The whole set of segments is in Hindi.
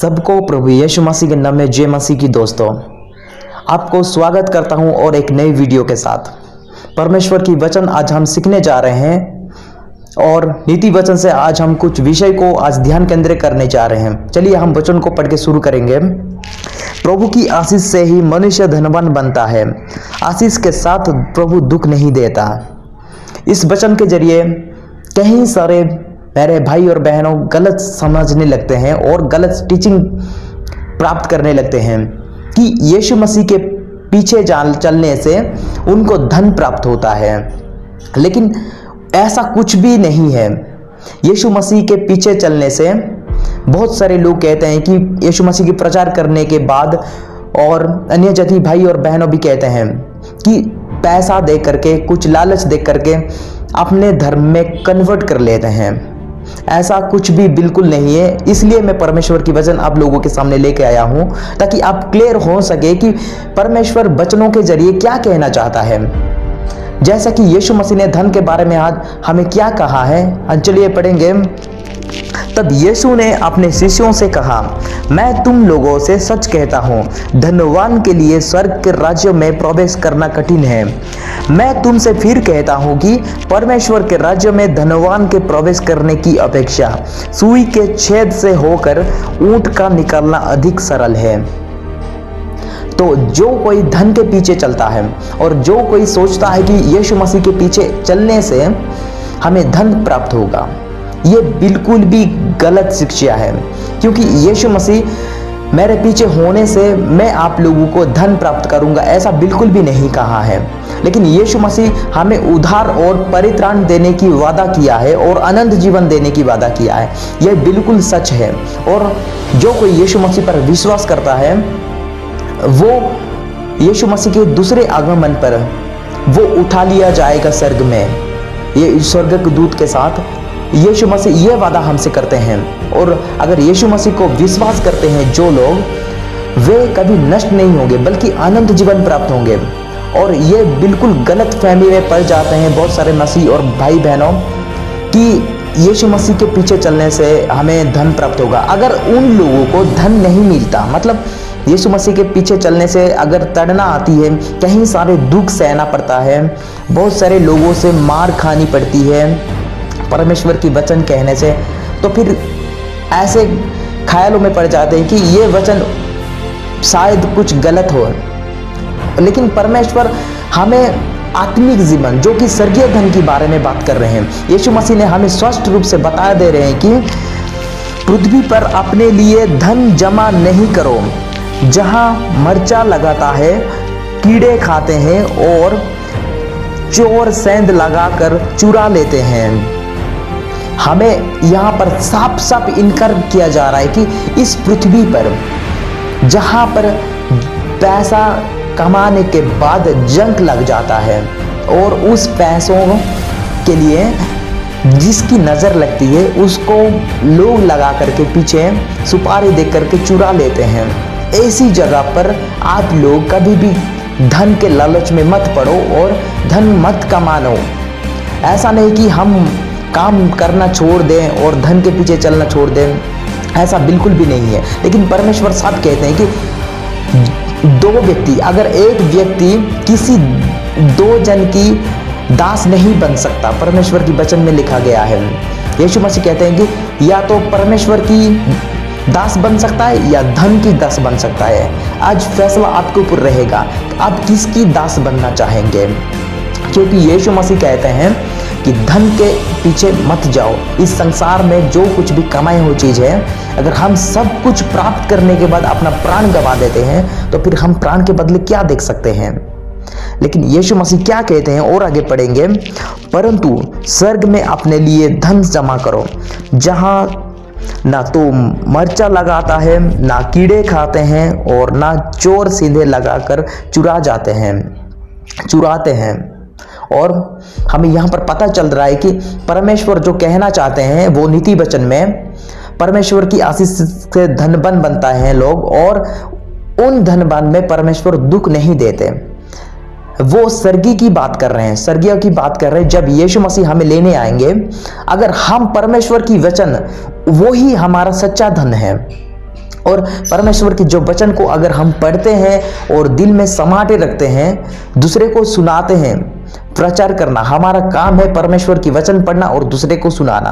सबको प्रभु यीशु मसीह के नाम में जय मसीह की। दोस्तों, आपको स्वागत करता हूं और एक नई वीडियो के साथ। परमेश्वर की वचन आज हम सीखने जा रहे हैं और नीति वचन से आज हम कुछ विषय को आज ध्यान केंद्रित करने जा रहे हैं। चलिए हम वचन को पढ़ के शुरू करेंगे। प्रभु की आशीष से ही मनुष्य धनवान बनता है, आशीष के साथ प्रभु दुख नहीं देता। इस वचन के जरिए कई सारे मेरे भाई और बहनों गलत समझने लगते हैं और गलत टीचिंग प्राप्त करने लगते हैं कि यीशु मसीह के पीछे चलने से उनको धन प्राप्त होता है, लेकिन ऐसा कुछ भी नहीं है। यीशु मसीह के पीछे चलने से बहुत सारे लोग कहते हैं कि यीशु मसीह की प्रचार करने के बाद, और अन्य जाति भाई और बहनों भी कहते हैं कि पैसा दे करके, कुछ लालच दे करके अपने धर्म में कन्वर्ट कर लेते हैं। ऐसा कुछ भी बिल्कुल नहीं है। इसलिए मैं परमेश्वर की वचन आप लोगों के सामने लेके आया हूं ताकि आप क्लियर हो सके कि परमेश्वर वचनों के जरिए क्या कहना चाहता है। जैसा कि यीशु मसीह ने धन के बारे में आज हमें क्या कहा है, चलिए पढ़ेंगे। तब यीशु ने अपने शिष्यों से कहा, मैं तुम लोगों से सच कहता हूँ, धनवान के लिए स्वर्ग के राज्य में प्रवेश करना कठिन है। मैं तुमसे फिर कहता हूँ कि परमेश्वर के राज्य में धनवान के प्रवेश करने की अपेक्षा सुई के छेद से होकर ऊंट का निकलना अधिक सरल है। तो जो कोई धन के पीछे चलता है और जो कोई सोचता है कि यीशु मसीह के पीछे चलने से हमें धन प्राप्त होगा, ये बिल्कुल भी गलत शिक्षा है। क्योंकि यीशु मसीह मेरे पीछे होने से मैं आप लोगों को धन प्राप्त करूंगा, ऐसा बिल्कुल भी नहीं कहा है। लेकिन यीशु मसीह हमें उद्धार और परित्राण देने की वादा किया है और अनंत जीवन देने की वादा किया है। यह बिल्कुल सच है। और जो कोई यीशु मसीह पर विश्वास करता है वो यीशु मसीह के दूसरे आगमन पर वो उठा लिया जाएगा स्वर्ग में, ये स्वर्ग के दूत के साथ। यीशु मसीह ये वादा हमसे करते हैं। और अगर यीशु मसीह को विश्वास करते हैं जो लोग, वे कभी नष्ट नहीं होंगे बल्कि अनंत जीवन प्राप्त होंगे। और ये बिल्कुल गलत फहमी में पड़ जाते हैं बहुत सारे मसीह और भाई बहनों कि यीशु मसीह के पीछे चलने से हमें धन प्राप्त होगा। अगर उन लोगों को धन नहीं मिलता, मतलब यीशु मसीह के पीछे चलने से अगर तड़ना आती है, कहीं सारे दुख सहना पड़ता है, बहुत सारे लोगों से मार खानी पड़ती है परमेश्वर की वचन कहने से, तो फिर ऐसे ख्यालों में पड़ जाते हैं कि ये वचन शायद कुछ गलत हो। लेकिन परमेश्वर हमें आत्मिक जीवन, जो कि स्वर्गीय धन के बारे में बात कर रहे हैं, यीशु मसीह ने हमें स्पष्ट रूप से बता दे रहे हैं कि पृथ्वी पर अपने लिए धन जमा नहीं करो, जहां मर्चा लगाता है, कीड़े खाते हैं और चोर सेंध लगाकर चुरा लेते हैं। हमें यहाँ पर साफ साफ इनकार किया जा रहा है कि इस पृथ्वी पर जहाँ पर पैसा कमाने के बाद जंक लग जाता है और उस पैसों के लिए जिसकी नज़र लगती है उसको लोग लगा करके पीछे सुपारी दे करके चुरा लेते हैं। ऐसी जगह पर आप लोग कभी भी धन के लालच में मत पड़ो और धन मत कमानो। ऐसा नहीं कि हम काम करना छोड़ दें और धन के पीछे चलना छोड़ दें, ऐसा बिल्कुल भी नहीं है। लेकिन परमेश्वर साफ कहते हैं कि दो व्यक्ति, अगर एक व्यक्ति किसी दो जन की दास नहीं बन सकता, परमेश्वर की वचन में लिखा गया है। यीशु मसीह कहते हैं कि या तो परमेश्वर की दास बन सकता है या धन की दास बन सकता है। आज फैसला आपके ऊपर रहेगा, आप किसकी दास बनना चाहेंगे। क्योंकि यीशु मसीह कहते हैं कि धन के पीछे मत जाओ। इस संसार में जो कुछ भी कमाई हुई चीज है, अगर हम सब कुछ प्राप्त करने के बाद अपना प्राण गंवा देते हैं तो फिर हम प्राण के बदले क्या देख सकते हैं। लेकिन यीशु मसीह क्या कहते हैं और आगे पढ़ेंगे, परंतु स्वर्ग में अपने लिए धन जमा करो, जहां ना तो मर्चा लगाता है, ना कीड़े खाते हैं और ना चोर सीधे लगाकर चुराते हैं। और हमें यहाँ पर पता चल रहा है कि परमेश्वर जो कहना चाहते हैं वो नीति वचन में परमेश्वर की आशीष से धनवान बनता है लोग, और उन धनवान में परमेश्वर दुख नहीं देते। वो स्वर्गीय की बात कर रहे हैं, स्वर्गीय की बात कर रहे हैं। जब यीशु मसीह हमें लेने आएंगे, अगर हम परमेश्वर की वचन वो ही हमारा सच्चा धन है और परमेश्वर की जो वचन को अगर हम पढ़ते हैं और दिल में समाटे रखते हैं, दूसरे को सुनाते हैं, प्रचार करना हमारा काम है। परमेश्वर की वचन पढ़ना और दूसरे को सुनाना,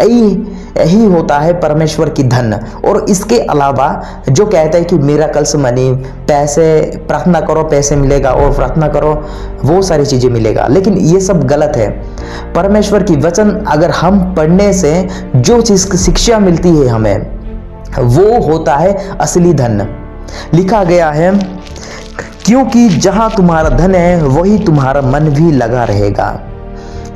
यही होता है परमेश्वर की धन। और इसके अलावा जो कहता है कि मिरेकल्स मनी, पैसे, प्रार्थना करो पैसे मिलेगा, और प्रार्थना करो वो सारी चीजें मिलेगा, लेकिन ये सब गलत है। परमेश्वर की वचन अगर हम पढ़ने से जो चीज शिक्षा मिलती है हमें, वो होता है असली धन। लिखा गया है, क्योंकि जहां तुम्हारा धन है वही तुम्हारा मन भी लगा रहेगा।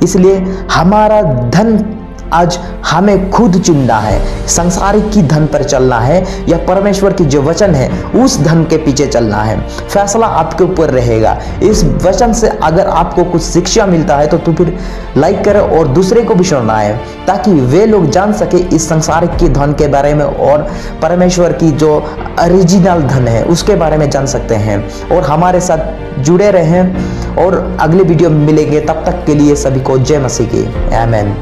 इसलिए हमारा धन आज हमें खुद चुनना है, संसारिक की धन पर चलना है या परमेश्वर की जो वचन है उस धन के पीछे चलना है। फैसला आपके ऊपर रहेगा। इस वचन से अगर आपको कुछ शिक्षा मिलता है तो फिर लाइक करें और दूसरे को भी सुनाएं, ताकि वे लोग जान सके इस संसारिक की धन के बारे में और परमेश्वर की जो ओरिजिनल धन है उसके बारे में जान सकते हैं। और हमारे साथ जुड़े रहें और अगले वीडियो में मिलेंगे। तब तक के लिए सभी को जय मसीह की। आमीन।